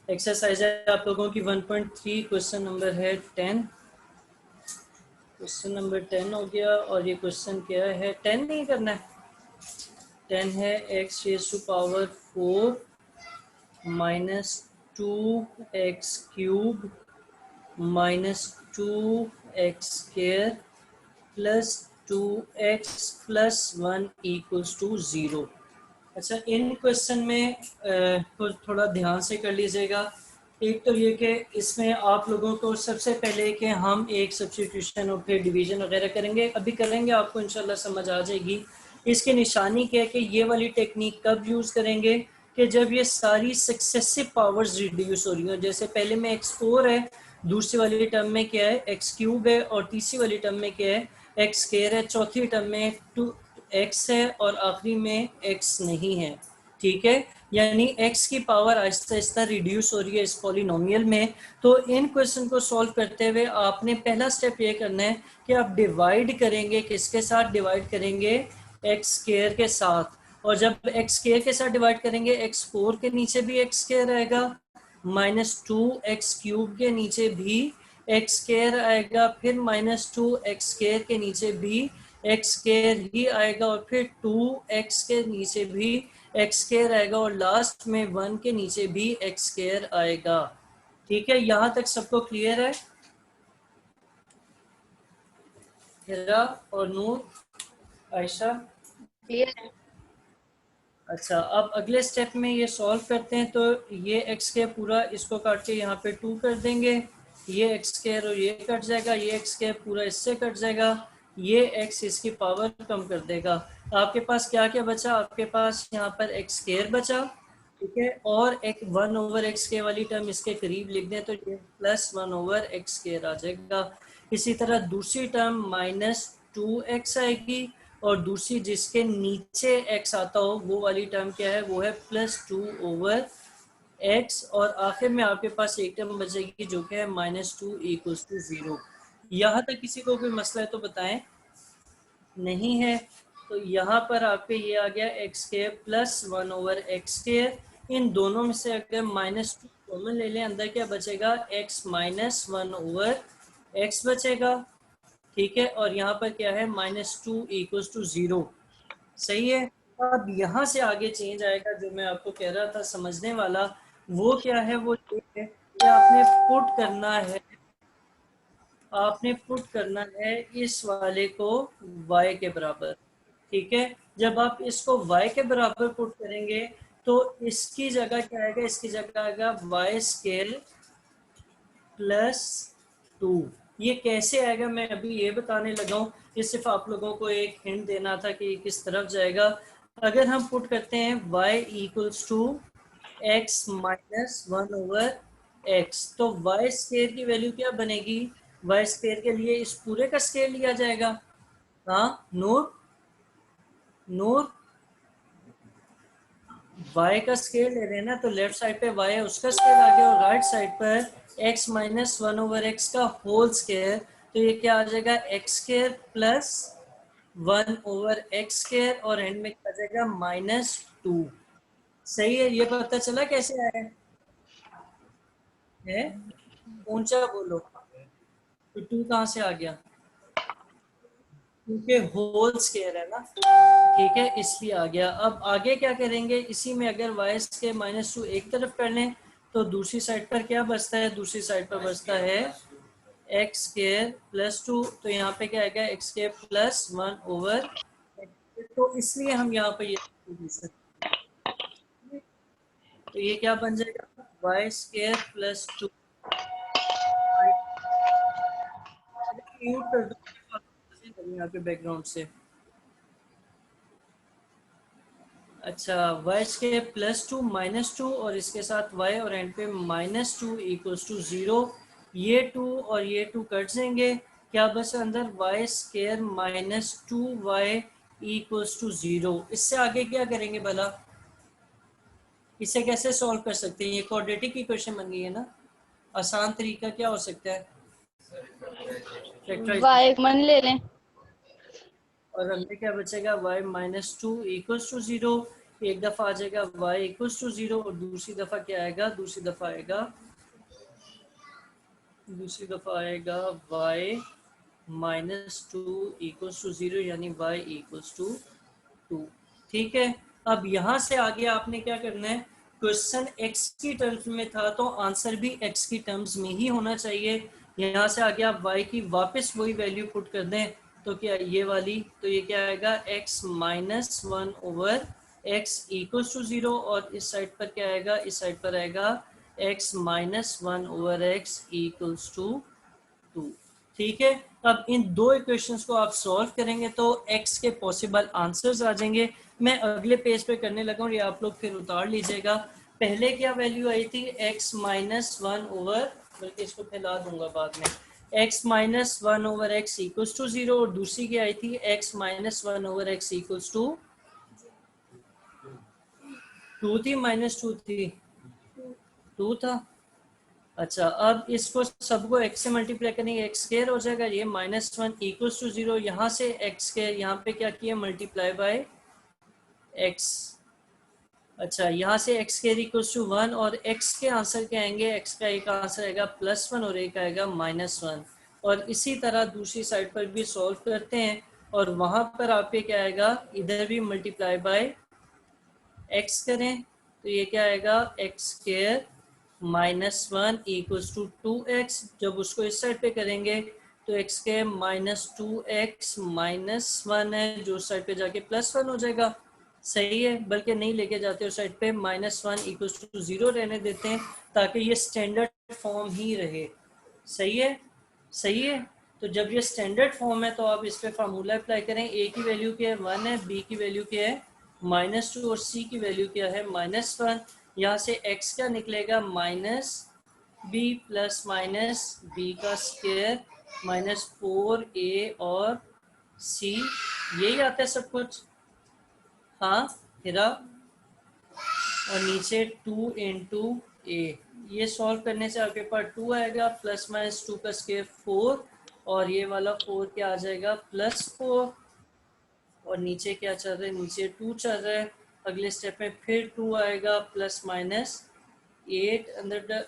Exercise है आप लोगों की 1.3, क्वेश्चन नंबर है 10। क्वेश्चन नंबर 10 हो गया और ये क्वेश्चन क्या है, 10 नहीं करना है, 10 है x raise to power 4 minus 2x cube minus 2x square plus 2x plus 1 equals to 0। अच्छा, इन क्वेश्चन में तो थोड़ा ध्यान से कर लीजिएगा। एक तो ये कि इसमें आप लोगों को सबसे पहले कि हम एक सब्स्टिट्यूशन और फिर डिवीजन वगैरह करेंगे, अभी करेंगे, आपको इंशाल्लाह समझ आ जाएगी। इसकी निशानी क्या है कि ये वाली टेक्निक कब यूज़ करेंगे कि जब ये सारी सक्सेसिव पावर्स रिड्यूस हो रही हो। जैसे पहले में x4 है, दूसरी वाली टर्म में क्या है x क्यूब है, और तीसरी वाली टर्म में क्या है x स्क्वायर है, चौथी टर्म में 2x है और आखिरी में x नहीं है। ठीक है, यानी x की पावर आहिस्ता आहिस्ता रिड्यूस हो रही है इस पॉलिनोमियल में। तो इन क्वेश्चन को सॉल्व करते हुए आपने पहला स्टेप ये करना है कि आप डिवाइड करेंगे, किसके साथ डिवाइड करेंगे, x स्क्वायर के साथ। और जब x स्क्वायर के साथ डिवाइड करेंगे x4 के नीचे भी x स्क्वायर आएगा, माइनस 2x क्यूब के नीचे भी x स्क्वायर आएगा, फिर माइनस 2x स्क्वायर के नीचे भी x स्क्वायर ही आएगा, और फिर 2x के नीचे भी x स्क्वायर आएगा, और लास्ट में 1 के नीचे भी x स्क्वायर आएगा। ठीक है, यहाँ तक सबको क्लियर है? हिरा और नूर, आयशा, क्लियर है। अच्छा, अब अगले स्टेप में ये सॉल्व करते हैं। तो ये x स्क्वायर पूरा इसको काट के यहाँ पे 2 कर देंगे, ये x स्क्वायर और ये कट जाएगा, ये x स्क्वायर पूरा इससे कट जाएगा, ये x इसकी पावर कम कर देगा। आपके पास क्या क्या बचा, आपके पास यहाँ पर x स्क्वायर बचा, ठीक है, और एक 1 ओवर एक्स स्क्वायर वाली टर्म इसके करीब लिख दें तो ये प्लस 1 ओवर एक्स स्क्वायर आ जाएगा। इसी तरह दूसरी टर्म माइनस 2x आएगी, और दूसरी जिसके नीचे x आता हो वो वाली टर्म क्या है, वो है प्लस 2 ओवर x, और आखिर में आपके पास एक टर्म बचेगी जो कि है माइनस 2 इक्वल्स टू 0। यहाँ तक किसी को कोई मसला है तो बताएं, नहीं है तो यहाँ पर आपके ये आ गया x square plus 1 over x square. इन दोनों में से अगर माइनस 2 कॉमन ले लें, अंदर क्या बचेगा, x माइनस 1 ओवर x बचेगा। ठीक है, और यहाँ पर क्या है, माइनस 2 इक्वल्स टू 0। सही है। अब यहाँ से आगे चेंज आएगा, जो मैं आपको कह रहा था समझने वाला, वो क्या है, वो ये है कि आपने पुट करना है इस वाले को y के बराबर। ठीक है, जब आप इसको y के बराबर पुट करेंगे तो इसकी जगह क्या आएगा, इसकी जगह आएगा y स्केल प्लस 2। ये कैसे आएगा मैं अभी ये बताने लगा हूँ, ये सिर्फ आप लोगों को एक हिंट देना था कि किस तरफ जाएगा। अगर हम पुट करते हैं y equals to x minus 1 over x, तो y स्क्वायर की वैल्यू क्या बनेगी, y स्क्वायर के लिए इस पूरे का स्क्वायर लिया जाएगा। हाँ नूर, नूर y का स्केल ले रहे हैं ना, तो लेफ्ट साइड पे y है उसका स्केल आ गया, और राइट साइड पर x माइनस 1 ओवर एक्स का होल स्केयर, तो ये क्या आ जाएगा, x square plus 1 over x square, और एंड में क्या आ जाएगा, माइनस 2। सही है, ये पता चला कैसे आया है? ऊंचा बोलो, तो 2 कहाँ से आ गया, क्योंकि होल स्केयर है ना, ठीक है, इसलिए आ गया। अब आगे क्या करेंगे, इसी में अगर वाई के माइनस 2 एक तरफ कर लें तो दूसरी साइड पर क्या बचता है, दूसरी साइड पर बचता है एक्स स्क्वायर प्लस 2, तो यहाँ पे क्या आएगा, एक्स स्क्वायर प्लस 1 ओवर, तो इसलिए हम यहाँ पर ये तो ये क्या बन जाएगा, वाई स्क्वायर प्लस 2 म्यूट कर दो यहाँ पे बैकग्राउंड से। अच्छा, वाई स्क्वायर प्लस 2 माइनस 2 और इसके साथ y, और एंड पे माइनस 2 इक्वल्स टू 0। ये 2 और ये 2 कट जाएंगे, क्या बस अंदर y square minus 2y equals to 0। इससे आगे क्या करेंगे भला, इसे कैसे सॉल्व कर सकते हैं, ये क्वाड्रेटिक की क्वेश्चन बन गई है ना। आसान तरीका क्या हो सकता है, y मन ले लें, और अंदर क्या बचेगा, y माइनस 2 इक्वल्स टू 0। एक दफ़ा आ जाएगा y इक्वल्स टू 0 और दूसरी दफ़ा क्या आएगा, दूसरी दफ़ा आएगा y -2 इक्वल्स टू 0 यानी y इक्वल्स टू 2। ठीक है, अब यहाँ से आगे आपने क्या करना है, क्वेश्चन x की टर्म्स में था तो आंसर भी x की टर्म्स में ही होना चाहिए। यहाँ से आगे आप y की वापस वही वैल्यू पुट कर दें तो क्या ये वाली, तो ये क्या आएगा x -1 over x equals to 0 और इस साइड पर क्या आएगा, इस साइड पर आएगा x -1 over x equals to 2। ठीक है, अब इन दो इक्वेशंस को आप सॉल्व करेंगे तो x के पॉसिबल आंसर्स आ जाएंगे। मैं अगले पेज पे करने लगा हूँ, ये आप लोग फिर उतार लीजिएगा। पहले क्या वैल्यू आई थी, x -1 ओवर, बल्कि इसको फैला दूंगा बाद में, x -1 over x equals to 0 और दूसरी क्या आई थी, x -1 over x equals to 2 थी, -2 थी, 2 था। अच्छा, अब इसको सबको x से मल्टीप्लाई करेंगे, एक्स स्क्वायर हो जाएगा, ये -1 इक्वल्स टू 0, यहाँ से एक्स स्क्वायर यहाँ पे क्या किया, मल्टीप्लाई बाय x। अच्छा, यहाँ से एक्स स्क्वायर इक्वल्स टू 1 और x के आंसर क्या आएंगे, x का एक आंसर आएगा +1 और एक आएगा -1। और इसी तरह दूसरी साइड पर भी सॉल्व करते हैं और वहाँ पर आपके क्या आएगा, इधर भी मल्टीप्लाई बाय x करें तो ये क्या आएगा, x square -1 equals to 2x। जब उसको इस साइड पे करेंगे तो एक्स के -2x -1 है, जो साइड पे जाके +1 हो जाएगा। सही है, बल्कि नहीं लेके जाते उस साइड पे, -1 इक्वल्स टू 0 रहने देते हैं ताकि ये स्टैंडर्ड फॉर्म ही रहे। सही है, सही है। तो जब ये स्टैंडर्ड फॉर्म है तो आप इस पे फार्मूला अप्लाई करें, a की वैल्यू क्या है 1 है, b की वैल्यू क्या है -2 और c की वैल्यू क्या है -1। यहाँ से x क्या निकलेगा, -b प्लस माइनस b का स्क्वायर -4a और c, यही आता है सब कुछ। हाँ हिरा, और नीचे 2 इंटू ए, ये सॉल्व करने से आपके पास 2 आएगा, +-2 का स्क्वायर 4 और ये वाला 4 क्या आ जाएगा, +4 और नीचे क्या चल रहा है, नीचे 2 चल रहा है। अगले स्टेप में फिर 2 आएगा, +-8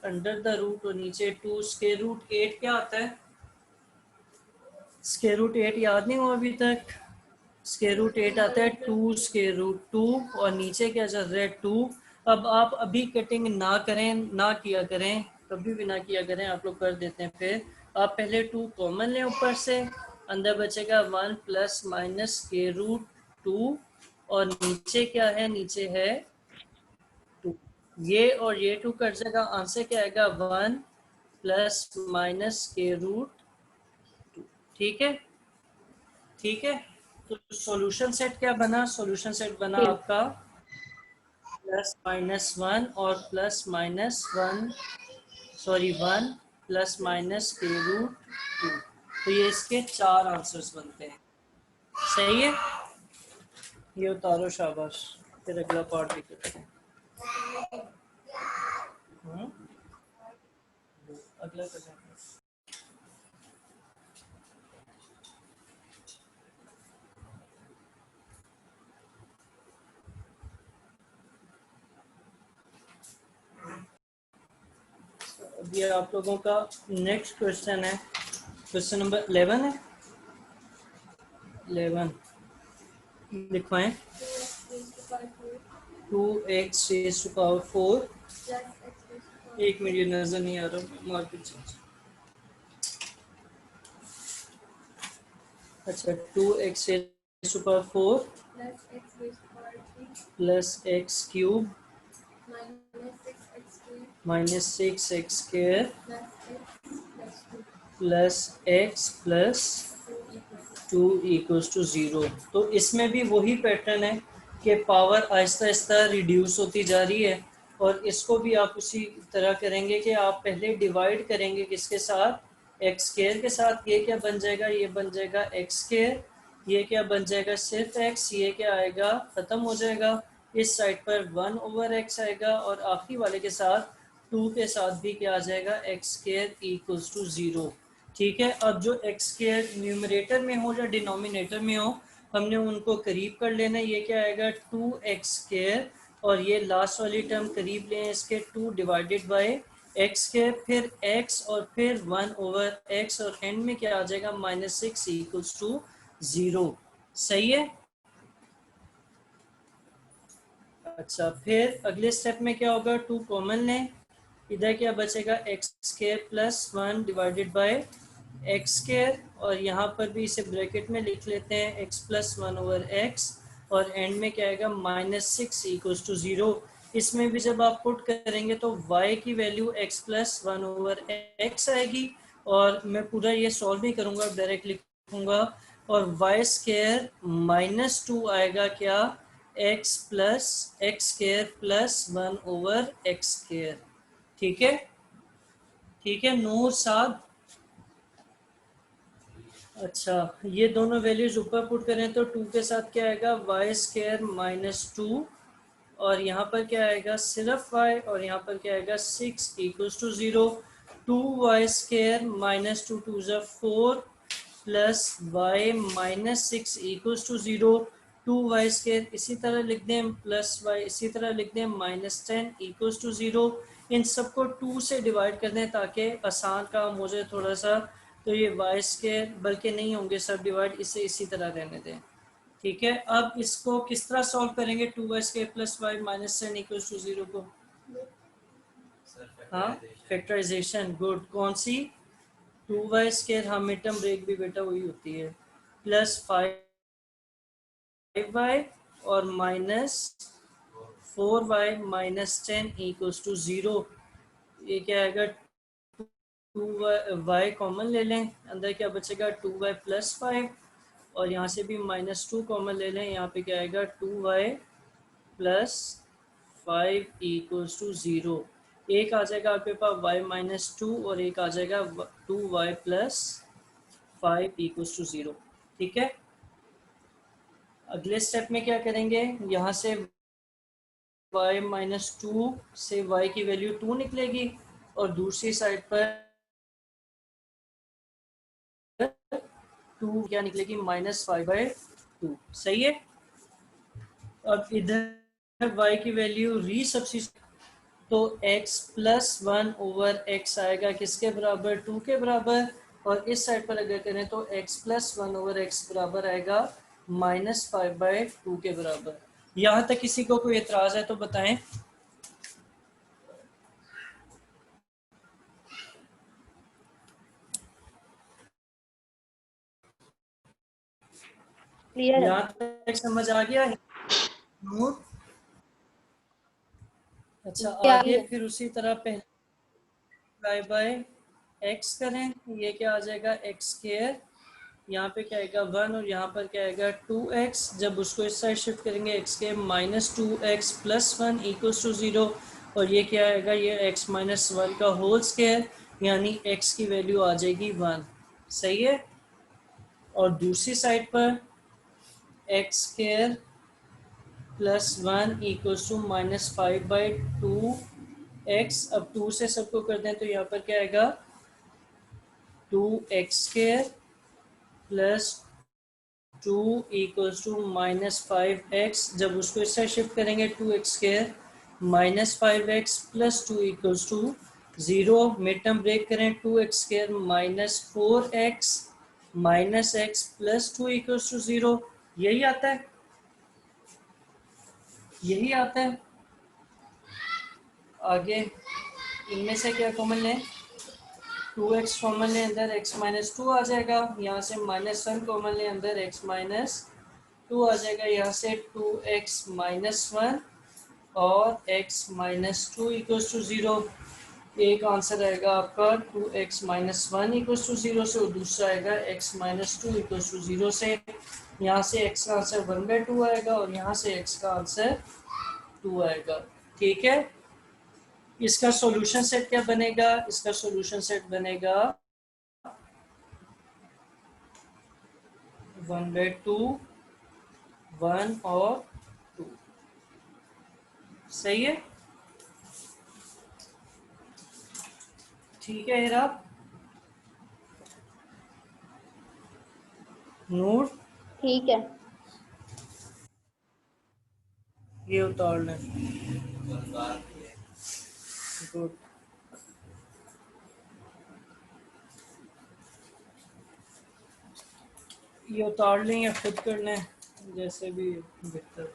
अंडर द रूट और नीचे 2, स्क्वायर रूट 8 क्या आता है, स्क्वायर रूट 8 याद नहीं हुआ अभी तक, स्क्वायर रूट 8 आता है 2 स्क्वायर रूट 2 और नीचे क्या चल रहा है 2। अब आप अभी कटिंग ना करें, ना किया करें, कभी भी ना किया करें, आप लोग कर देते हैं। फिर आप पहले 2 कॉमन लें ऊपर से, अंदर बचेगा 1 ± स्क्वायर रूट 2 और नीचे क्या है, नीचे है 2, ये और ये 2 कट जाएगा, आंसर क्या आएगा 1 ± स्क्वायर रूट 2। ठीक है, ठीक है। तो सॉल्यूशन सेट क्या बना, सॉल्यूशन सेट बना आपका +-1 और +-1, सॉरी 1 ± स्क्वायर रूट 2। तो ये इसके 4 आंसर्स बनते हैं। सही है, ये उतारो, शाबाश। फिर अगला पार्ट भी करते हैं। अगला करते हैं। अभी आप लोगों का नेक्स्ट क्वेश्चन है, क्वेश्चन नंबर 11 है, 11 लिखवाएं। 2x⁴, एक मिनट, ये नजर नहीं आ रहा, मार्केट चेंज। अच्छा, 2x⁴ plus x³ -6x² plus x plus 2 equals to 0। तो इसमें भी वही पैटर्न है कि पावर आहिस्ता आहिस्ता रिड्यूस होती जा रही है और इसको भी आप उसी तरह करेंगे कि आप पहले डिवाइड करेंगे किसके साथ, x² के साथ। ये क्या बन जाएगा, ये बन जाएगा x², ये क्या बन जाएगा सिर्फ x, ये क्या आएगा, ख़त्म हो जाएगा। इस साइड पर 1 ओवर x आएगा और आखिरी वाले के साथ 2 के साथ भी क्या आ जाएगा, x² इक्वल्स टू 0। ठीक है, अब जो x² न्यूमरेटर में हो या डिनोमिनेटर में हो, हमने उनको करीब कर लेना है। ये क्या आएगा 2x², और ये लास्ट वाली टर्म करीब लें इसके 2 डिवाइडेड बाय x², फिर x और फिर 1/x, और एंड में क्या आ जाएगा -6 इक्वल्स टू 0। सही है। अच्छा, फिर अगले स्टेप में क्या होगा, 2 कॉमन लें, इधर क्या बचेगा x² plus 1 divided by x², और यहाँ पर भी इसे ब्रैकेट में लिख लेते हैं x प्लस 1/x, और एंड में क्या आएगा -6 इक्वल्स टू 0। इसमें भी जब आप पुट करेंगे तो y की वैल्यू x प्लस 1/x आएगी, और मैं पूरा ये सॉल्व नहीं करूँगा, डायरेक्ट लिखूँगा, और y² -2 आएगा क्या x² प्लस 1/x²। ठीक है, ठीक है नूर साहब। अच्छा, ये दोनों वैल्यूज ऊपर पुट करें तो 2 के साथ क्या आएगा y² -2, और यहाँ पर क्या आएगा सिर्फ y, और यहाँ पर क्या आएगा 6 equals to 0। 2y² -2 2 4 plus y -6 equals to 0। 2y² इसी तरह लिख दें, प्लस y इसी तरह लिख दें, -10 इक्वल्स टू 0। इन सबको 2 से डिवाइड कर दें ताकि आसान काम हो जाए थोड़ा सा। तो ये y² बल्कि नहीं होंगे सब डिवाइड, इसे इसी तरह रहने दें। ठीक है, अब इसको किस तरह सॉल्व करेंगे 2y² plus y -10 equals to 0 को? हाँ, फैक्टराइजेशन। गुड। कौन सी? 2y², हाँ मिड टर्म ब्रेक भी बेटा वही होती है, प्लस 5y और -4y -10 इक्वल्स टू 0। ये क्या आएगा 2y कॉमन ले लें, अंदर क्या बचेगा 2y प्लस 5, और यहाँ से भी -2 कॉमन ले लें, यहाँ पे क्या आएगा 2y प्लस 5 इक्वल्स टू 0। एक आ जाएगा आपके पास y -2, और एक आ जाएगा 2y प्लस 5 इक्वल्स टू 0। ठीक है, अगले स्टेप में क्या करेंगे, यहाँ से y -2 से y की वैल्यू 2 निकलेगी, और दूसरी साइड पर 2 क्या निकलेगी -5/2। सही है। अब इधर y की वैल्यू रीसब्स्टिट्यूट, तो x प्लस 1/x आएगा किसके बराबर 2 के बराबर, और इस साइड पर अगर करें तो x प्लस 1/x बराबर आएगा -5/2 के बराबर। यहाँ तक किसी को कोई एतराज है तो बताएं। क्लियर है। यहाँ तक समझ आ गया है? अच्छा, क्या आगे है? फिर उसी तरह पहले बाय x करें, ये क्या आ जाएगा x², यहाँ पे क्या आएगा 1, और यहाँ पर क्या आएगा 2x। जब उसको इस साइड शिफ्ट करेंगे x² -2x plus 1 equals to 0, और ये क्या आएगा ये x -1 का होल स्क्वायर, यानी x की वैल्यू आ जाएगी 1। सही है। और दूसरी साइड पर x² plus 1 equals to -5/2 x। अब 2 से सबको कर दें तो यहाँ पर क्या आएगा 2x² plus 2 equals to -5x। जब उसको इस साइड शिफ्ट करेंगे 2x² -5x plus 2 equals to 0। Mid term break करें 2x² -4x -x plus 2 equals to 0। यही आता है, यही आता है। आगे इनमें से क्या कॉमन लें, 2x कॉमन लें, अंदर x -2 आ जाएगा, यहाँ से -1 कॉमन लें, अंदर x -2 आ जाएगा, यहाँ से 2x -1 और x -2 इक्वल्स टू 0। एक आंसर आएगा आपका 2x -1 इक्वल्स टू 0 से, और दूसरा आएगा x -2 इक्वल्स टू 0 से। यहाँ से x का आंसर 1/2 आएगा, और यहाँ से x का आंसर 2 आएगा। ठीक है, इसका सॉल्यूशन सेट क्या बनेगा, इसका सॉल्यूशन सेट बनेगा 1/2 1 और 2। सही है। ठीक है इराब, नूर। ठीक है। ये उतार लें। गुड। ये उतार लें या खुद कर लें, जैसे भी बेहतर।